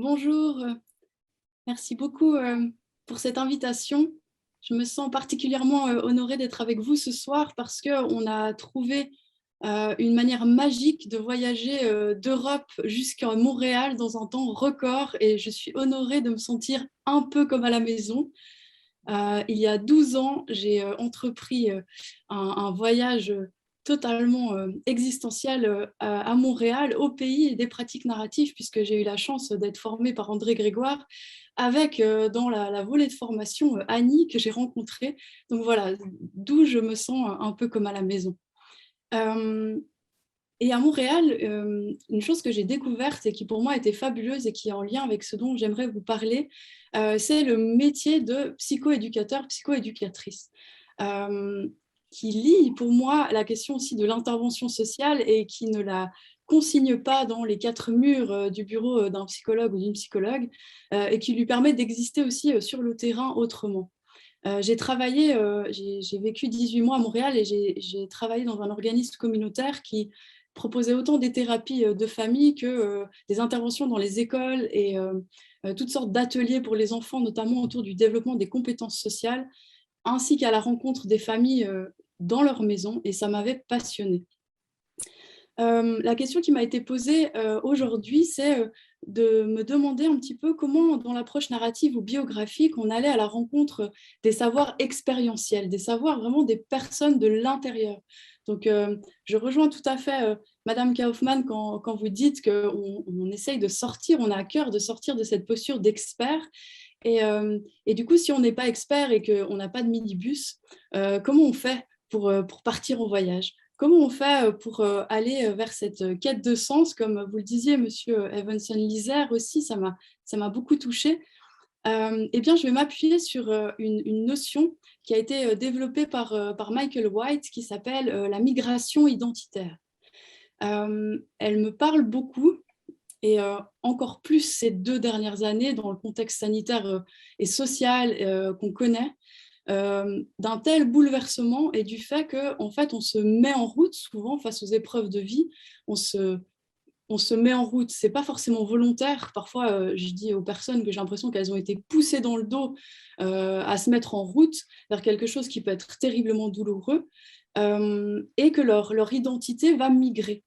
Bonjour, merci beaucoup pour cette invitation. Je me sens particulièrement honorée d'être avec vous ce soir parce qu'on a trouvé une manière magique de voyager d'Europe jusqu'à Montréal dans un temps record et je suis honorée de me sentir un peu comme à la maison. Il y a 12 ans, j'ai entrepris un voyage totalement existentiel à Montréal, au pays des pratiques narratives, puisque j'ai eu la chance d'être formée par André Grégoire, avec dans la volée de formation Annie que j'ai rencontrée. Donc voilà, d'où je me sens un peu comme à la maison. Euh, et à Montréal, une chose que j'ai découverte et qui pour moi était fabuleuse et qui est en lien avec ce dont j'aimerais vous parler, c'est le métier de psychoéducateur, psychoéducatrice, euh, qui lie pour moi la question aussi de l'intervention sociale et qui ne la consigne pas dans les quatre murs du bureau d'un psychologue ou d'une psychologue, et qui lui permet d'exister aussi sur le terrain autrement. J'ai vécu 18 mois à Montréal et j'ai travaillé dans un organisme communautaire qui proposait autant des thérapies de famille que des interventions dans les écoles et toutes sortes d'ateliers pour les enfants, notamment autour du développement des compétences sociales, ainsi qu'à la rencontre des familles dans leur maison, et ça m'avait passionnée. La question qui m'a été posée aujourd'hui, c'est de me demander un petit peu comment, dans l'approche narrative ou biographique, on allait à la rencontre des savoirs expérientiels, des savoirs vraiment des personnes de l'intérieur. Donc, je rejoins tout à fait Madame Kaufmann quand vous dites qu'on essaye de sortir, on a à cœur de sortir de cette posture d'expert. Et du coup, si on n'est pas expert et qu'on n'a pas de minibus, comment on fait pour partir en voyage? Comment on fait pour aller vers cette quête de sens, comme vous le disiez, Monsieur Evanson-Lizer aussi, ça m'a beaucoup touchée. Eh bien, je vais m'appuyer sur une notion qui a été développée par Michael White qui s'appelle la migration identitaire. Elle me parle beaucoup et encore plus ces 2 dernières années dans le contexte sanitaire et social qu'on connaît, d'un tel bouleversement et du fait qu'en fait, on se met en route souvent face aux épreuves de vie. On se, on se met en route. C'est pas forcément volontaire. Parfois, je dis aux personnes que j'ai l'impression qu'elles ont été poussées dans le dos à se mettre en route vers quelque chose qui peut être terriblement douloureux et que leur identité va migrer.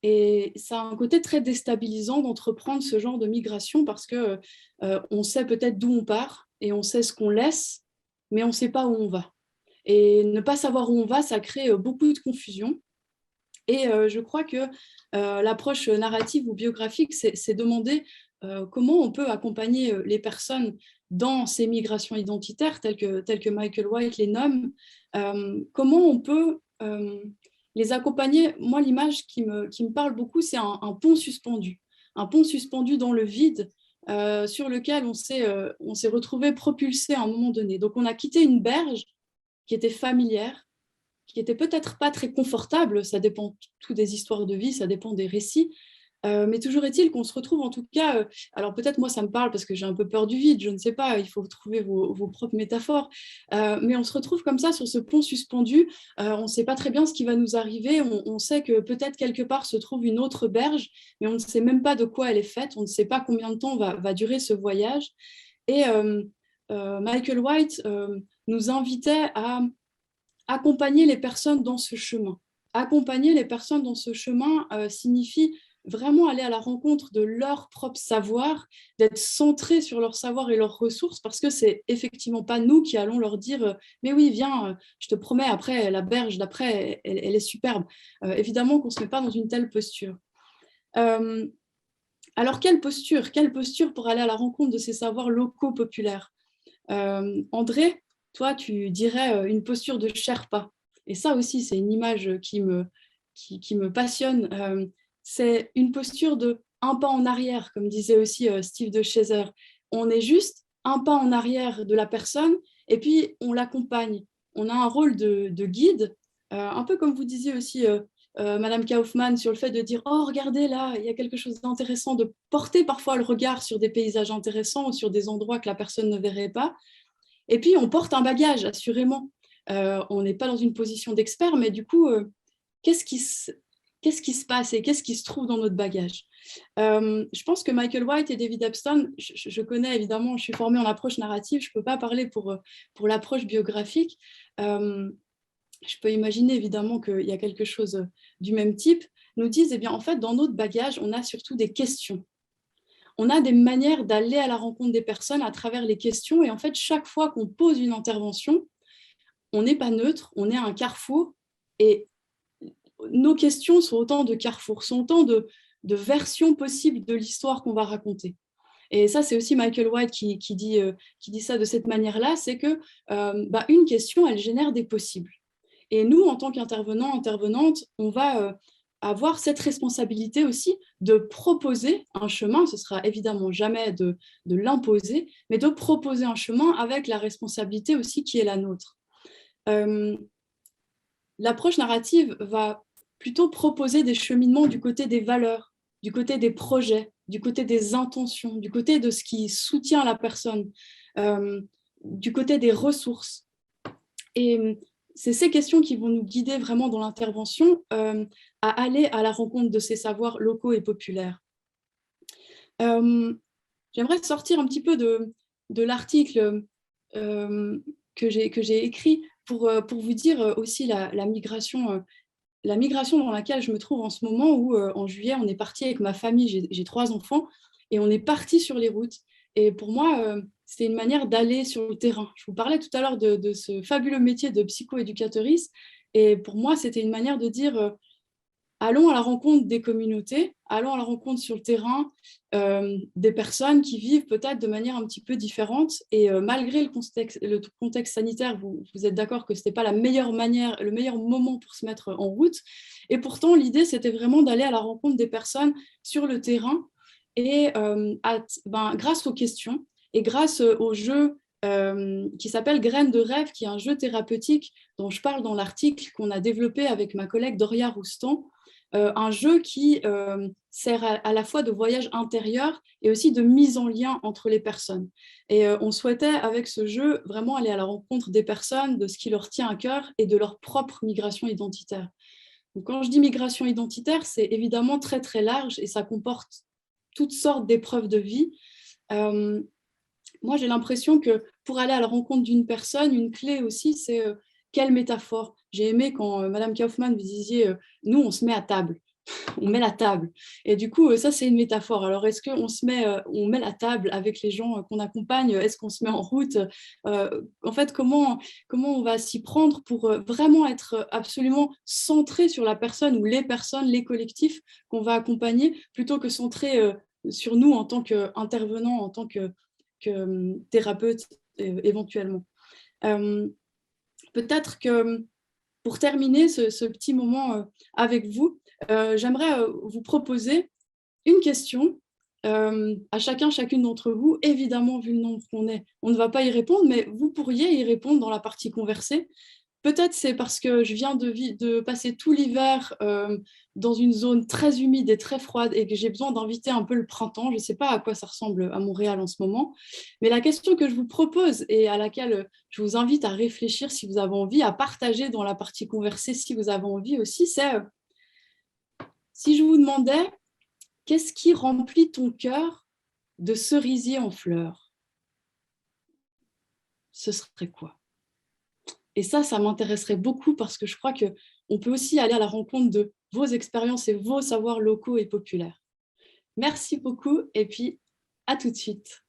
Et ça a un côté très déstabilisant d'entreprendre ce genre de migration parce que on sait peut-être d'où on part et on sait ce qu'on laisse, mais on ne sait pas où on va. Et ne pas savoir où on va, ça crée beaucoup de confusion. Et je crois que l'approche narrative ou biographique, c'est demander comment on peut accompagner les personnes dans ces migrations identitaires, telles que Michael White les nomme, comment on peut les accompagner. Moi, l'image qui me parle beaucoup, c'est un pont suspendu. Un pont suspendu dans le vide sur lequel on s'est retrouvé propulsé à un moment donné. Donc, on a quitté une berge qui était familière, qui était peut-être pas très confortable, ça dépend tout des histoires de vie, ça dépend des récits, mais toujours est-il qu'on se retrouve en tout cas, alors peut-être moi ça me parle parce que j'ai un peu peur du vide, je ne sais pas, il faut trouver vos propres métaphores, mais on se retrouve comme ça sur ce pont suspendu, on ne sait pas très bien ce qui va nous arriver, on sait que peut-être quelque part se trouve une autre berge, mais on ne sait même pas de quoi elle est faite, on ne sait pas combien de temps va durer ce voyage, et Michael White nous invitait à accompagner les personnes dans ce chemin. Accompagner les personnes dans ce chemin signifie vraiment aller à la rencontre de leur propre savoir, d'être centré sur leur savoir et leurs ressources, parce que c'est effectivement pas nous qui allons leur dire mais oui, viens, je te promets, après, la berge d'après, elle est superbe. Évidemment qu'on ne se met pas dans une telle posture. Euh, alors, quelle posture pour aller à la rencontre de ces savoirs locaux populaires? André, toi, tu dirais une posture de Sherpa. Et ça aussi, c'est une image qui me passionne. C'est une posture de un pas en arrière, comme disait aussi Steve de Chaser. On est juste un pas en arrière de la personne et puis on l'accompagne. On a un rôle de guide, un peu comme vous disiez aussi, Madame Kaufmann, sur le fait de dire oh, regardez là, il y a quelque chose d'intéressant, de porter parfois le regard sur des paysages intéressants ou sur des endroits que la personne ne verrait pas. Et puis, on porte un bagage, assurément. On n'est pas dans une position d'expert, mais du coup, qu'est-ce qui se passe et qu'est-ce qui se trouve dans notre bagage? Je pense que Michael White et David Epstein, je connais évidemment, je suis formée en approche narrative, je ne peux pas parler pour l'approche biographique. Je peux imaginer évidemment qu'il y a quelque chose du même type, nous disent, eh bien, en fait, dans notre bagage, on a surtout des questions. On a des manières d'aller à la rencontre des personnes à travers les questions. Et en fait, chaque fois qu'on pose une intervention, on n'est pas neutre, on est à un carrefour. Et nos questions sont autant de carrefours, sont autant de versions possibles de l'histoire qu'on va raconter. Et ça, c'est aussi Michael White qui dit ça de cette manière-là, c'est que une question, elle génère des possibles. Et nous, en tant qu'intervenants, intervenantes, on va avoir cette responsabilité aussi de proposer un chemin. Ce sera évidemment jamais de l'imposer, mais de proposer un chemin avec la responsabilité aussi qui est la nôtre. L'approche narrative va plutôt proposer des cheminements du côté des valeurs, du côté des projets, du côté des intentions, du côté de ce qui soutient la personne, du côté des ressources. Et c'est ces questions qui vont nous guider vraiment dans l'intervention à aller à la rencontre de ces savoirs locaux et populaires. J'aimerais sortir un petit peu de l'article que j'ai écrit pour vous dire aussi la migration dans laquelle je me trouve en ce moment, où en juillet, on est parti avec ma famille, j'ai 3 enfants, et on est parti sur les routes. Et pour moi, c'était une manière d'aller sur le terrain. Je vous parlais tout à l'heure de ce fabuleux métier de psychoéducatrice, et pour moi, c'était une manière de dire allons à la rencontre des communautés, allons à la rencontre sur le terrain des personnes qui vivent peut-être de manière un petit peu différente. Et malgré le contexte sanitaire, vous êtes d'accord que ce n'était pas la meilleure manière, le meilleur moment pour se mettre en route. Et pourtant, l'idée, c'était vraiment d'aller à la rencontre des personnes sur le terrain et grâce aux questions et grâce au jeu qui s'appelle Graines de rêve, qui est un jeu thérapeutique dont je parle dans l'article qu'on a développé avec ma collègue Doria Roustan, un jeu qui sert à la fois de voyage intérieur et aussi de mise en lien entre les personnes. Et on souhaitait, avec ce jeu, vraiment aller à la rencontre des personnes, de ce qui leur tient à cœur et de leur propre migration identitaire. Donc, quand je dis migration identitaire, c'est évidemment très, très large et ça comporte toutes sortes d'épreuves de vie. Moi, j'ai l'impression que pour aller à la rencontre d'une personne, une clé aussi, c'est quelle métaphore. J'ai aimé quand Madame Kaufmann, vous disiez, nous, on se met à table, on met la table. Et du coup, ça, c'est une métaphore. Alors, est-ce qu'on on met la table avec les gens qu'on accompagne? Est-ce qu'on se met en route? En fait, comment on va s'y prendre pour vraiment être absolument centré sur la personne ou les personnes, les collectifs qu'on va accompagner, plutôt que centré sur nous en tant qu'intervenants, en tant que thérapeute éventuellement. Peut-être que pour terminer ce petit moment avec vous, j'aimerais vous proposer une question à chacune d'entre vous. Évidemment, vu le nombre qu'on est, on ne va pas y répondre, mais vous pourriez y répondre dans la partie conversée. Peut-être c'est parce que je viens de passer tout l'hiver dans une zone très humide et très froide et que j'ai besoin d'inviter un peu le printemps. Je ne sais pas à quoi ça ressemble à Montréal en ce moment. Mais la question que je vous propose et à laquelle je vous invite à réfléchir si vous avez envie, à partager dans la partie conversée si vous avez envie aussi, c'est si je vous demandais qu'est-ce qui remplit ton cœur de cerisier en fleurs? Ce serait quoi? Et ça m'intéresserait beaucoup parce que je crois qu'on peut aussi aller à la rencontre de vos expériences et vos savoirs locaux et populaires. Merci beaucoup et puis à tout de suite.